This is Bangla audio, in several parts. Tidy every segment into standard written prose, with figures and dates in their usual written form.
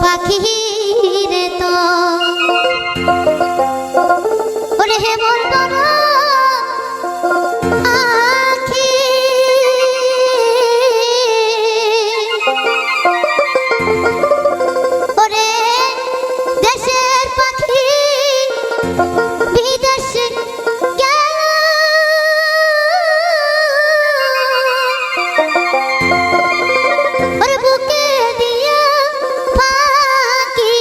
পাখি রে তো ওরে হে মোর বড় আখি ওরে দেশের পাখি বিদেশে গেল ওরে বুকে দিয়া ফাঁকি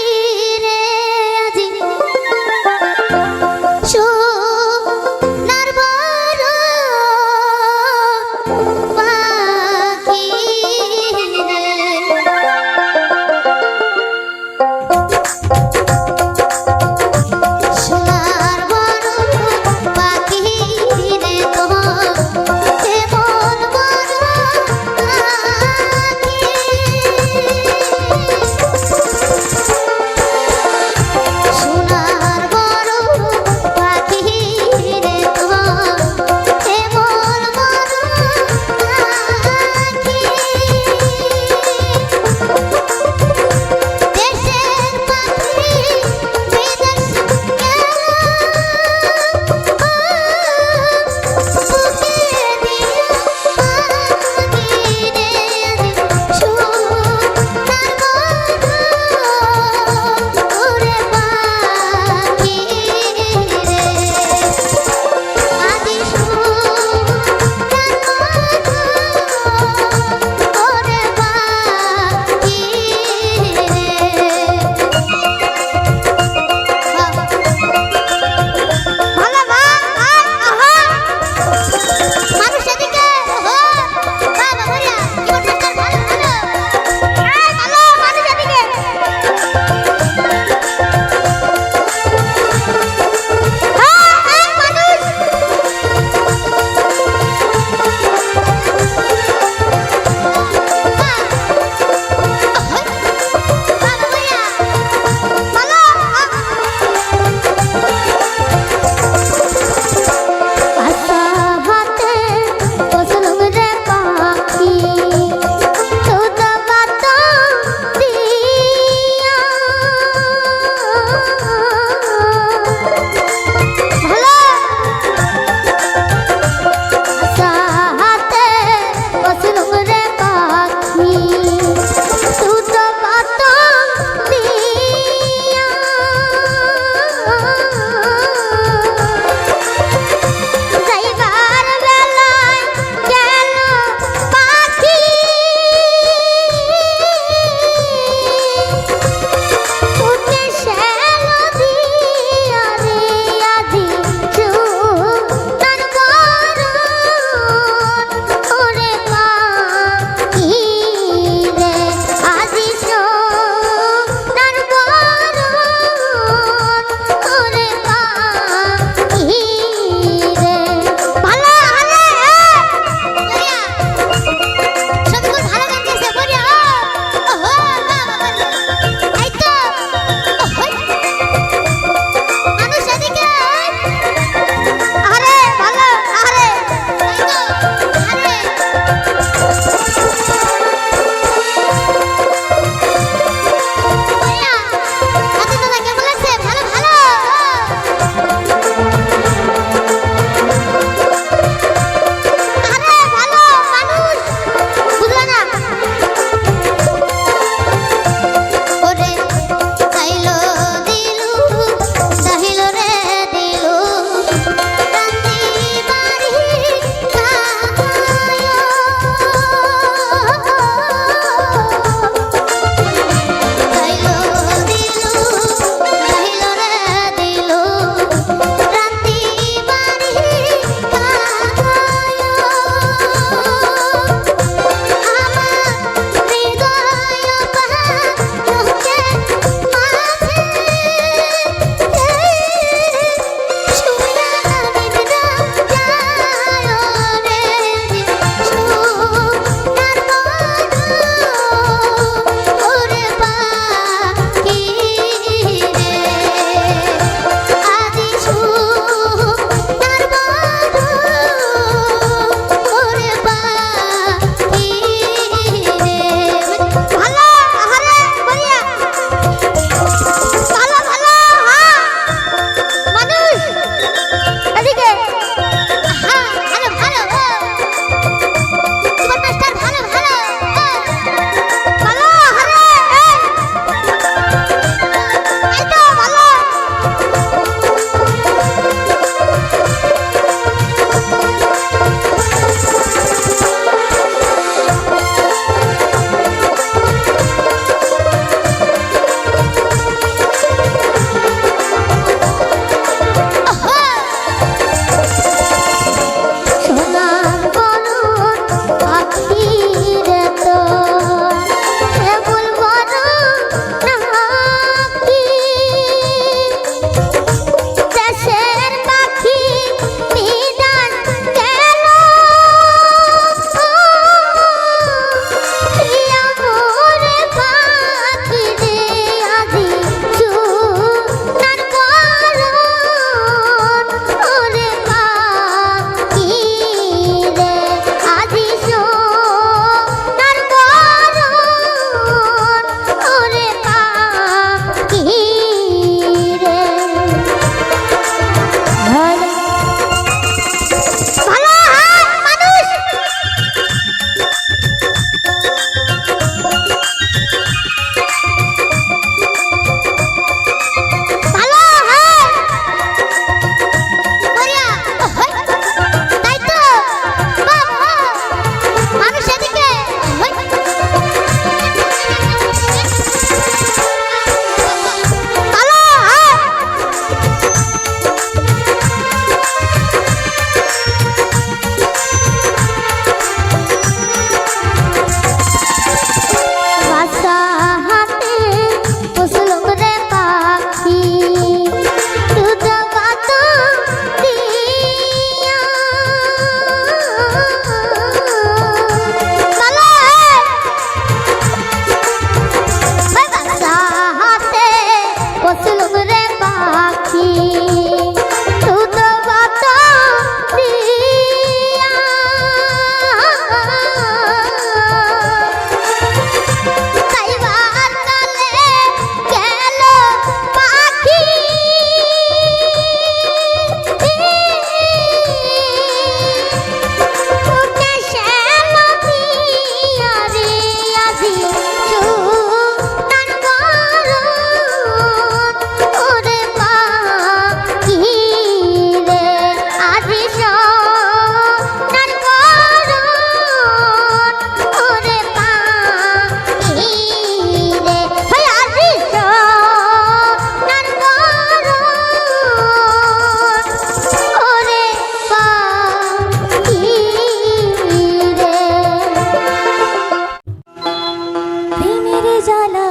জ্বালা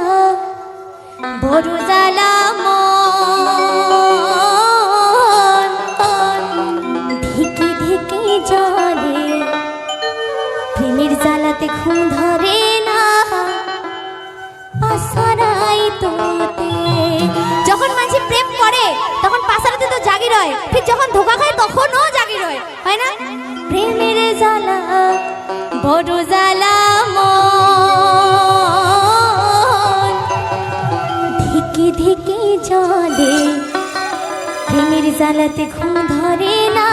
বড় জ্বালা মন ধিকে ধিকে জলে প্রেমের জ্বালাতে ঘুম ধরে না পাসারাই তোতে। যখন মানুষ প্রেম করে তখন পাসারাতে তো জাগি রয়, ঠিক যখন ধোকা খায় তখনও জাগি রয়, হয় না? প্রেমের জ্বালা বড় জ্বালা মন ধিকে ধিকে জলে প্রেমের জ্বালাতে ঘুম ধরে না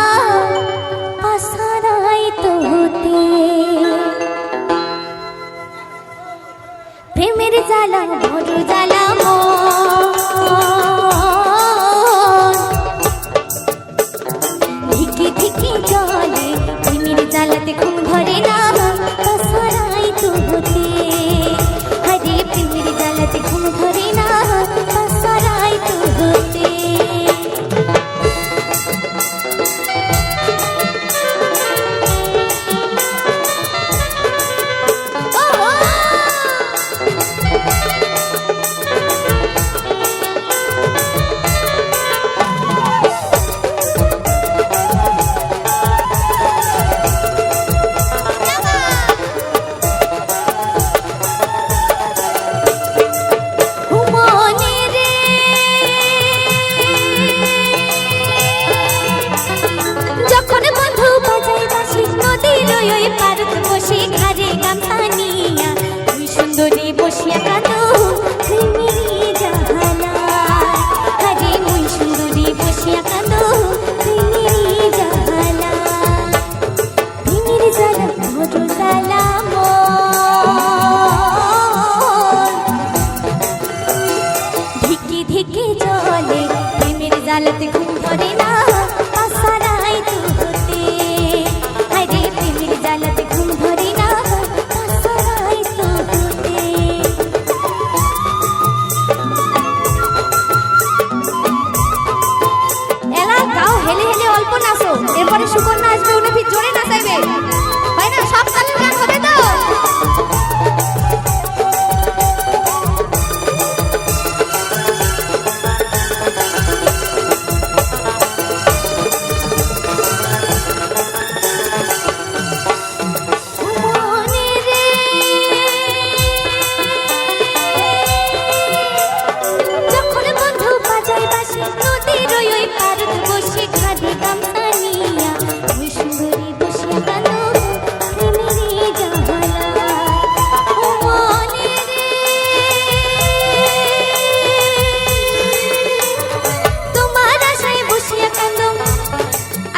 পাসারাই তোতে। প্রেমের জ্বালা বড় জ্বালা মন ধিকে ধিকে জলে প্রেমের জ্বালাতে ঘুম ধরে না পাসারাই তোতে। হরে প্রেমের জ্বালাতে ঘুম ধরে না পাসারাই তোতে। বসিয়া কাঁদো প্রেমের জ্বালা, হরে মুই সুন্দরী বসিয়া কাঁদো প্রেমের জ্বালা। প্রেমের জ্বালা বড় জ্বালা মন ধিকে ধিকে জলে প্রেমের জ্বালাতে ঘুম ধরে না পাসারাই তোতে। হরে প্রেমের জ্বালাতে ঘুম ধরে না পাসারাই তোতে। এরপরে সুকন্যা আসবে, উনি ফির জোরে নাচাইবে, হয় না? সব তালের গান হবে তো? যখন বন্ধু বাজায় বাঁশি নদীর ওই পাড়ে বসে কাঁদে গামছা নিয়া ওই সুন্দরী বসিয়া কাঁদো প্রেমের জ্বালা। ও মনে রে তোমার আশায় বসিয়া কাঁদো।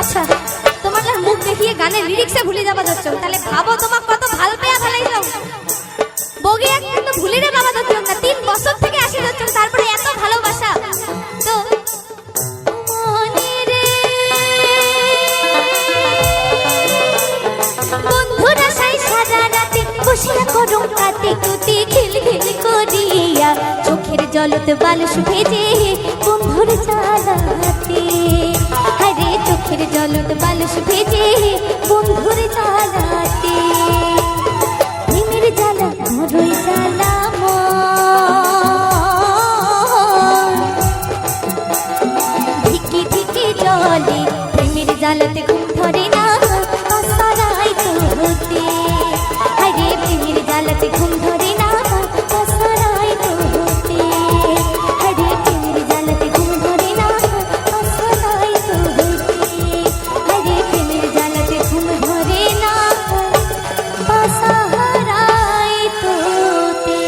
আচ্ছা, তোমার মুখ দেখিয়ে গানের লিরিক্সে ভুলে যাবা যাচ্ছ, তাহলে ভাবো তোমার কত ভাল পেয়া ফেলাইছো। বগি একদম তো ভুলে রে বাবা যাচ্ছ না, 3 বছর থেকে আসে যাচ্ছ, তারপরে এত ভালোবাসা। তো বন্ধুরা সাই সারা রাতে বসিয়া করুম কাতে কুতে খিল খিল করিয়া চোখের জলতে বালুস ভেজে বন্ধুর জ্বালাতে। হরে চোখের জলতে বালুস ভেজে বন্ধুর জ্বালাতে। প্রেমের জ্বালা বড়ই জ্বালা মন ধিকে ধিকে জলে প্রেমের জ্বালাতে ঘুম ধরে না পাসারাই তোতে। হরে প্রেমের জ্বালাতে ঘুম ধরে না পাসারাই তোতে। হরে প্রেমের জ্বালাতে ঘুম ধরে না পাসারাই তোতে। হরে প্রেমের জ্বালাতে ঘুম ধরে না পাসারাই তোতে।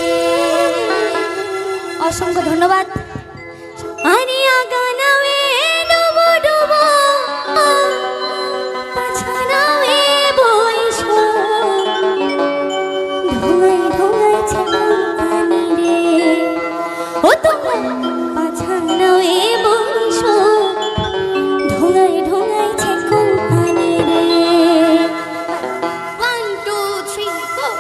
অসংখ্য ধন্যবাদ। আরে আগানাওয়ে ডুবো ডুবো পাছানাওয়ে বইসো ধোঁয়ায় ধোঁয়ায় ছানি রে। ও তোমরা পাছানাওয়ে বইসো ধোঁয়ায় ধোঁয়ায় ছানি রে। 1 2 3 4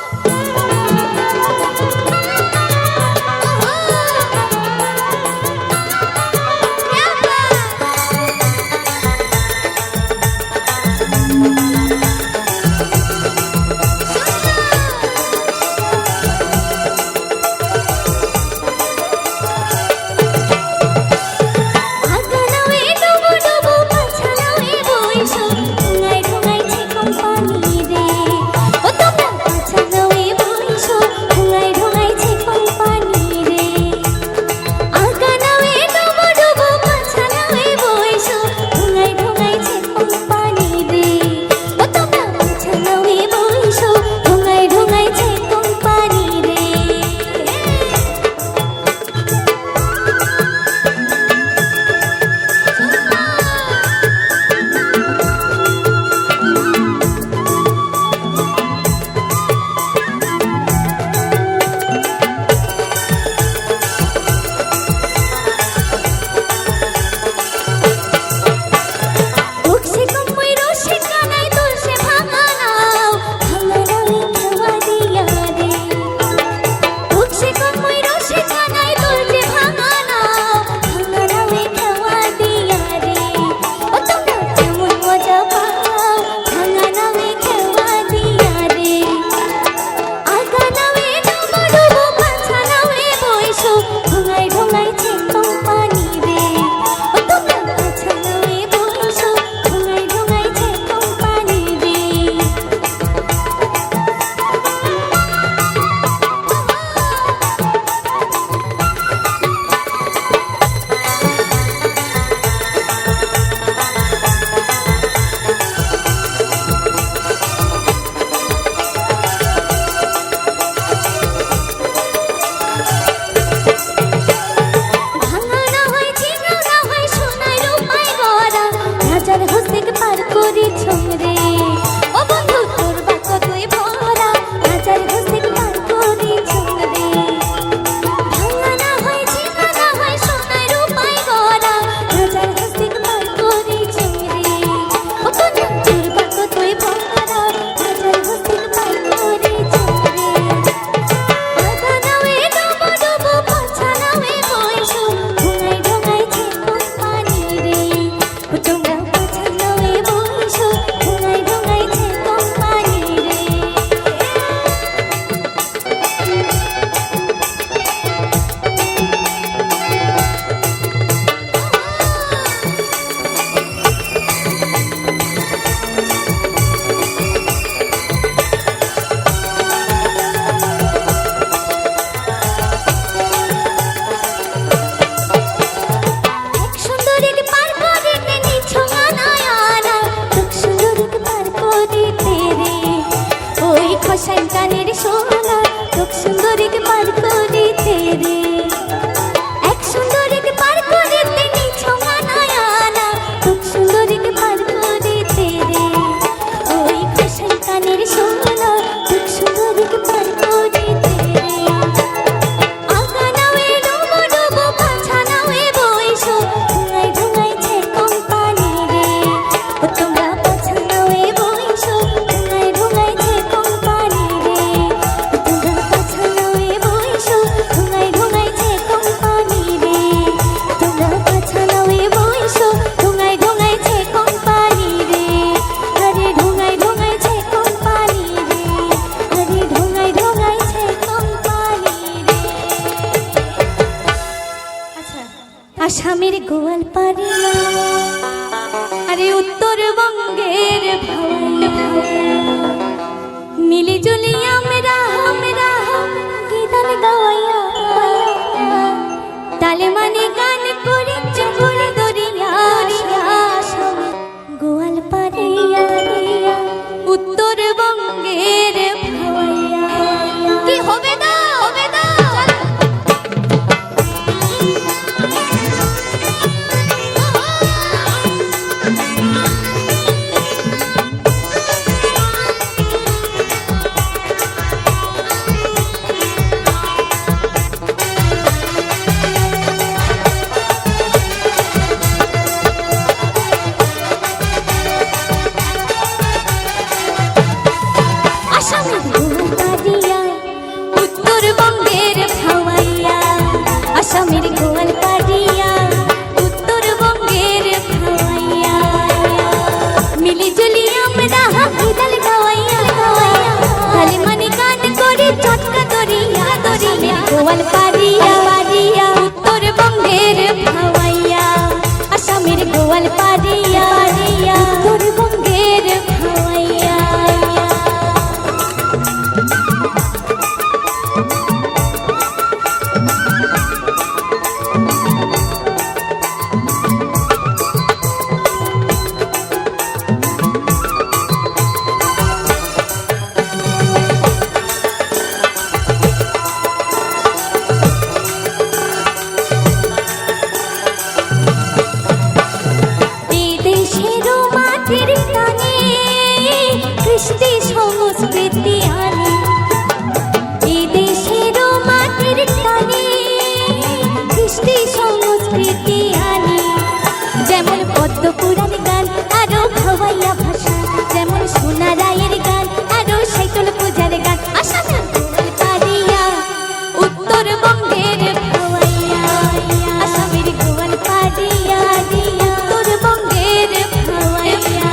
সুন্দরীকে পার করিতে রে, এক সুন্দরীকে পার করিতে নিছো মানায়ানা, খুব সুন্দরীকে পার করিতে রে, ওই খোসাই কানের সোনা, খুব সুন্দরীকে পার করিতে রে। আগা নাওয়ে ডুবো ডুবো, পাছা নাওয়ে বইসো, ঢুঙাই ঢুঙাইছে কোম্পানি রে, ও তোমরা পাছা নাওয়ে বইসো, ঢুঙাই ঢুঙাইছে কোম্পানি রে, ও তোমরা পাছা নাওয়ে বইসো, ঢুঙাই ঢুঙাইছে কোম্পানি রে, তোমরা পাছা নাওয়ে বইসো, ঢুঙাই ঢুঙাইছে কোম্পানি রে, আরে ঢুঙাই ঢুঙাইছে কোম্পানি রে, আরে ঢুঙাই ঢুঙাইছে কোম্পানি রে। আচ্ছা, আসামের গোয়ালপাড়িয়া, আরে উত্তরবঙ্গের ভাওয়াইয়া, মিলি জুলি আমরা গীতান গাওয়াইয়া, তালে মানে গান করি চুবুরি দরিয়া, আসামের গোয়ালপাড়িয়া, উত্তরবঙ্গের ভাওয়াইয়া। কি হবে না হবে না, আসামের গোয়ালপাড়িয়া, উত্তরবঙ্গের ভাওয়াইয়া, আসামের গোয়ালপাড়িয়া, উত্তরবঙ্গের ভাওয়াইয়া, মিলি জুলি আমরা গীতাল গাওয়াইয়া, তালে মানে গান করি চটকা দরিয়া, দরিয়া গোয়ালপাড়িয়া, উত্তরবঙ্গের ভাওয়াইয়া, আসামের গোয়ালপাড়িয়া, উত্তরবঙ্গের ভাওয়াইয়া। বিদেশেরও মাটির টানে কৃষ্টি সংস্কৃতি আনে, বিদেশেরও মাটির টানে কৃষ্টি সংস্কৃতি আনে, যেমন পদ্ম পুরাণ গান আরো ভাওয়াইয়া ভাষা, যেমন সোনা রায়ের গান আরো শৈতল পূজার গান, আসামের গোয়ালপাড়িয়া, উত্তরবঙ্গের ভাওয়াইয়া, আসামের গোয়ালপাড়িয়া, উত্তরবঙ্গের ভাওয়াইয়া।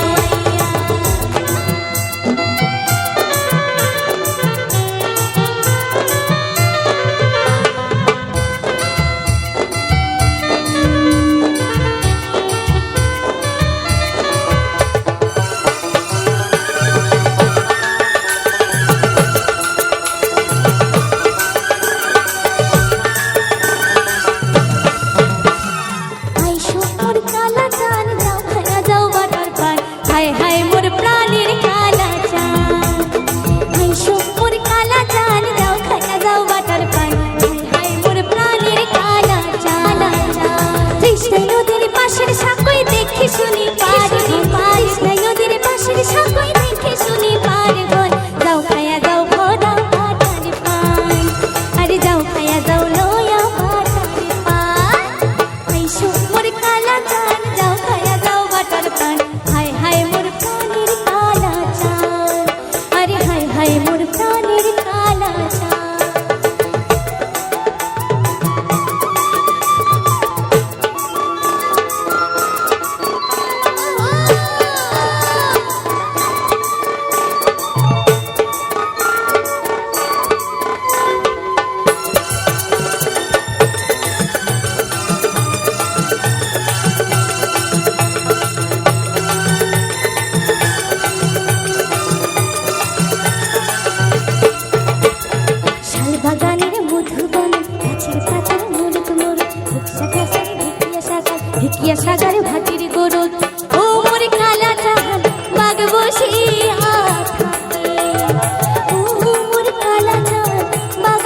আইসো মোর কালা চান, যাও খায়া যাও বাটার পান, হায় হায় মোর প্রাণের কালা চান, আইসো মোর কালা চান, যাও খায়া যাও বাটার পান, হায় হায় মোর প্রাণের কালা চান। তৃষ্ণায় নদীর পাশের সাঁকোয় দেখে শুনি পার, তৃষ্ণায় নদীর পাশের সাঁকোয় দেখে শুনি পার গন, যাও খায়া যাও ভরা বাটার পান, আরে যাও খায়া যাও লয়া বাটার পান, আইসো মোর কালা চান, যাও খায়া যাও বাটার পান, হায় হায় মোর প্রাণের কালা চান, আরে হায় হায় মোর প্রাণের কালা চান। ঢেকিয়া সাগর ভাটির গরুদ ও মোর খালা চাহান বাগ বসিয়া থাকে ও মোর খালা চাহান বাগ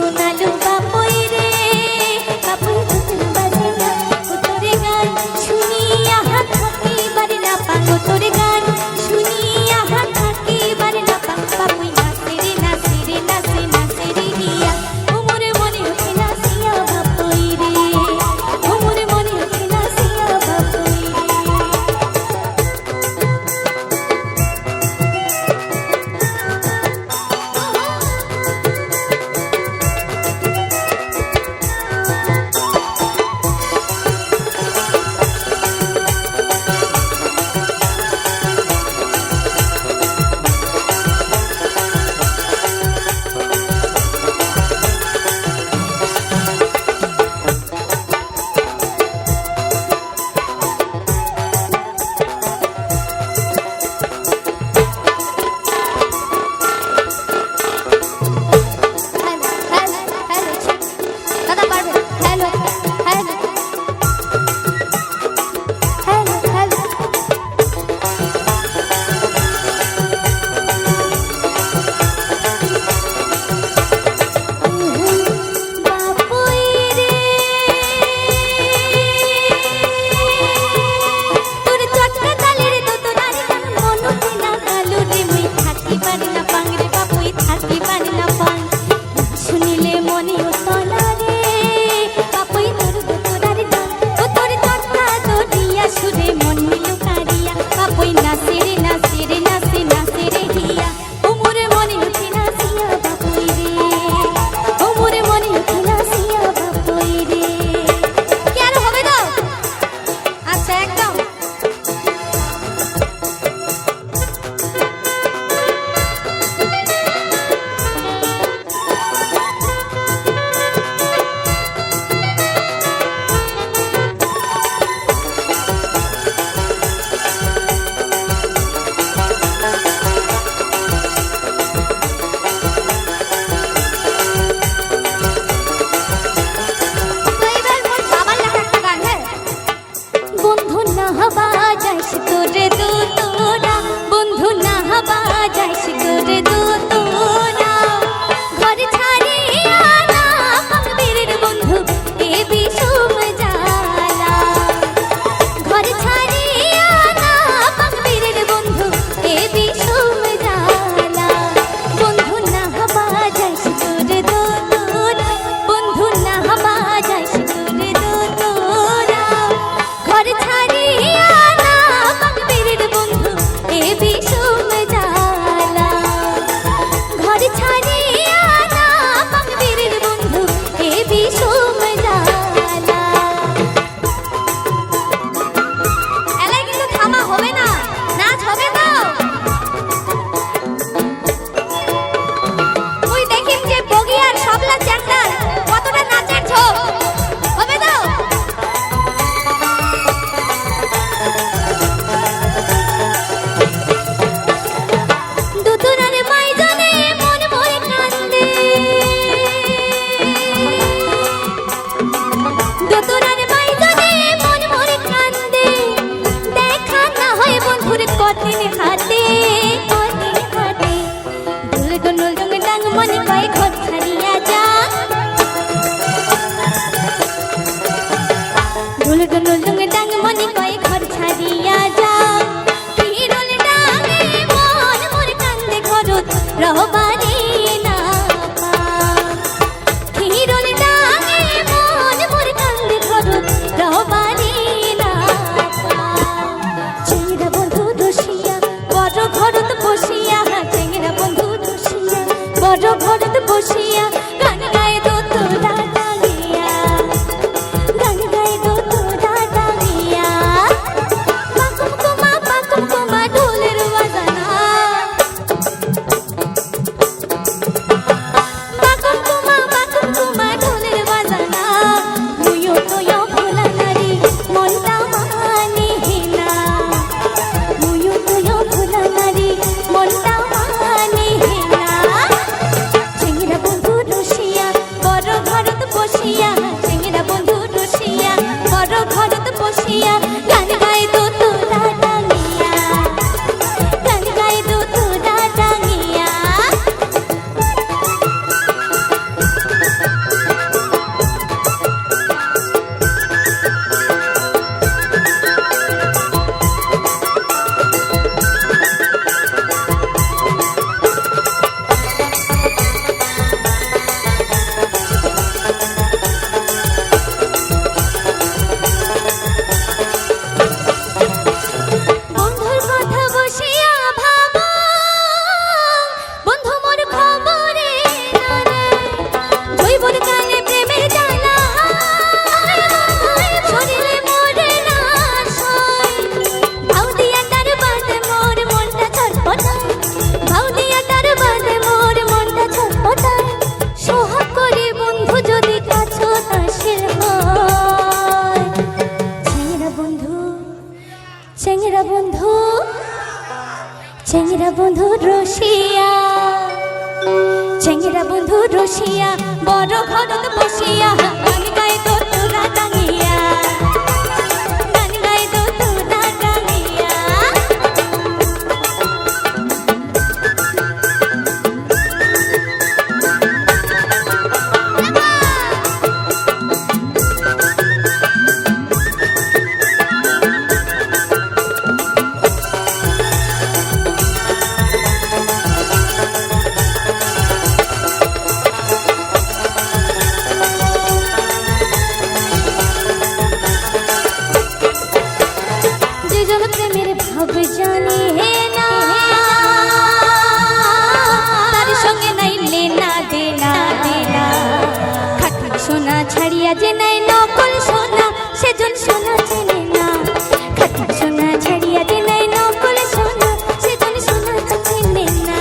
শোনালো বাপুই রে বাপুই পুতুল বাজে না তোরে গান শুনিয়া হাত থাকি বারে না পাঙ্গ তোরে গান শুনিয়া হাত থাকি বারে না পাঙ্গ বাপুই নাচে রে নাচে রে নাচে নাচে রে হিয়া ওমরে মনে ওঠে নাচিয়া বাপুই রে ওমরে মনে ওঠে নাচিয়া বাপুই রে চেংরা বন্ধু রসিয়া, চেংরা বন্ধু রসিয়া, বড় ঘরত বসিয়া গান গায় তো তোরা টাঙিয়া, গান গায় তো তোরা টাঙিয়া। প্রেমের ভাব জানে না, তার সঙ্গে নাই লেনা দেনা দেনা, খাঁটি সোনা ছাড়িয়া যে নাই নকল সোনা, সেজন সোনা চেনে না। খাঁটি সোনা ছাড়িয়া যে নাই নকল সোনা, সেজন সোনা চেনে না।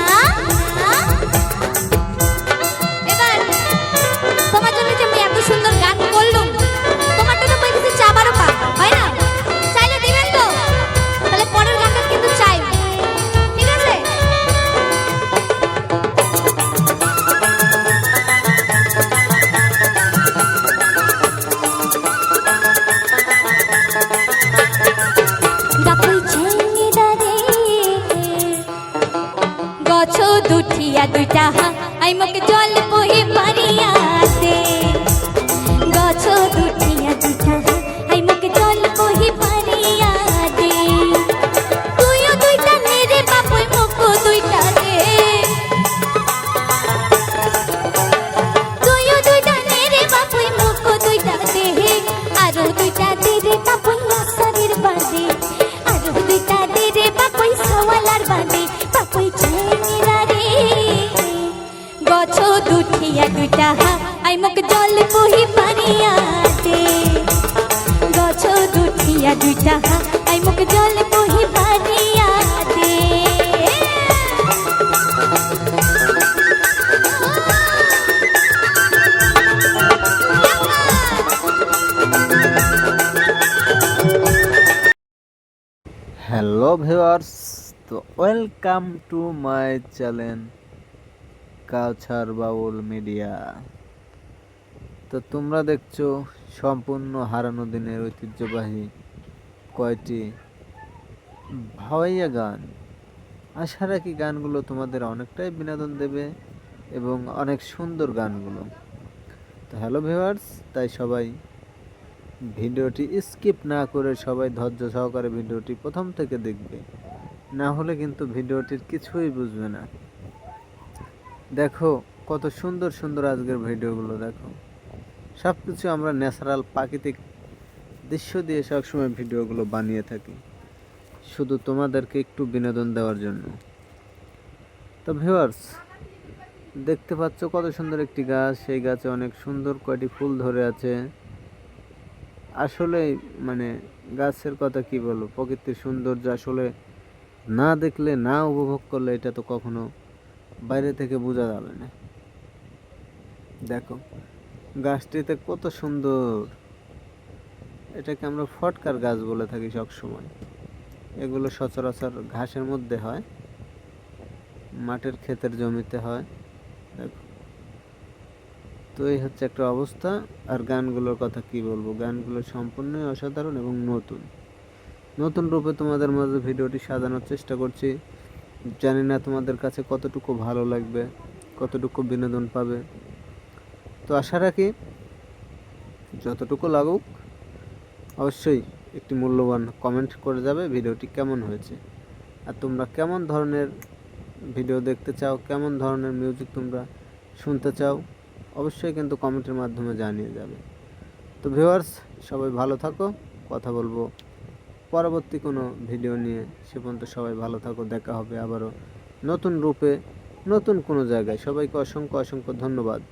এবার তোমার জন্য যে আমি এত সুন্দর গান করলাম, তোমারটা তো কিছু চাবারও পা হয় না, চাইলে দিবেন তো? তাহলে পরের গানটা কিন্তু চাই, ঠিক আছে? গাপুই চেঙ্গিদা রে গছ দুঠিয়া দুইটা হা, আই মুখে জল বহি পারিয়া দে। গছ দুঠিয়া দুইটা হা, আই মুখে জল বহি পারিয়া দে। তুইও দুইটা নে রে বাপুই মুখ দুইটা দে, তুইও দুইটা নে রে বাপুই মুখ দুইটা দে। আরো দুইটা দে রে বাপুই আসারের বাদে, আরো দুইটা দে রে বাপুই সওয়ালার বাদে। বাপুই চেঙ্গিরা রে গছ দুঠিয়া দুইটা হা, আই মুখ জল বহি পারিয়া দে। গছ দুঠিয়া দুইটা হা, আই মুখ জল বহি পারিয়া দে। হ্যালো ভিউয়ার্স, তো welcome to my channel Kawsar Baul media. তো তোমরা দেখছো সম্পূর্ণ হারানো দিনের ঐতিহ্যবাহী কয়টি ভাওয়াইয়া গান। আশা রাখি গানগুলো তোমাদের অনেকটাই বিনোদন দেবে এবং অনেক সুন্দর গানগুলো। তো হ্যালো ভিউয়ার্স, তাই সবাই ভিডিওটি স্কিপ না করে সবাই ধৈর্য সহকারে ভিডিওটি প্রথম থেকে দেখবে, না হলে কিন্তু ভিডিওটির কিছুই বুঝবে না। দেখো কত সুন্দর সুন্দর আজকের ভিডিওগুলো, দেখো সব কিছু আমরা ন্যাচারাল প্রাকৃতিক দৃশ্য দিয়ে সবসময় ভিডিওগুলো বানিয়ে থাকি, শুধু তোমাদেরকে একটু বিনোদন দেওয়ার জন্য। তো ভিউয়ার্স, দেখতে পাচ্ছ কত সুন্দর একটি গাছ, সেই গাছে অনেক সুন্দর কয়টি ফুল ধরে আছে। আসলে মানে গাছের কথা কি বলবো, প্রকৃতির সৌন্দর্য আসলে না দেখলে, না উপভোগ করলে এটা তো কখনো বাইরে থেকে বোঝা যাবে না। দেখো গাছটিতে কত সুন্দর, এটাকে আমরা ফটকার গাছ বলে থাকি সব সময়। এগুলো সচরাচর ঘাসের মধ্যে হয়, মাঠের ক্ষেতের জমিতে হয়। দেখো তো এই হচ্ছে একটা অবস্থা। আর গানগুলোর কথা কি বলবো, গানগুলো সম্পূর্ণই অসাধারণ এবং নতুন নতুন রূপে তোমাদের মাঝে ভিডিওটি সাজানোর চেষ্টা করছি। জানি না তোমাদের কাছে কতটুকু ভালো লাগবে, কতটুকু বিনোদন পাবে। তো আশা রাখি যতটুকু লাগুক অবশ্যই একটি মূল্যবান কমেন্ট করে যাবে ভিডিওটি কেমন হয়েছে, আর তোমরা কেমন ধরনের ভিডিও দেখতে চাও, কেমন ধরনের মিউজিক তোমরা শুনতে চাও, অবশ্যই কিন্তু কমেন্টের মাধ্যমে জানিয়ে যাবে। তো ভিউয়ার্স, সবাই ভালো থাকো, কথা বলবো পরবর্তী কোনো ভিডিও নিয়ে। সে পর্যন্ত সবাই ভালো থাকো, দেখা হবে আবারও নতুন রূপে নতুন কোনো জায়গায়। সবাইকে অসংখ্য অসংখ্য ধন্যবাদ।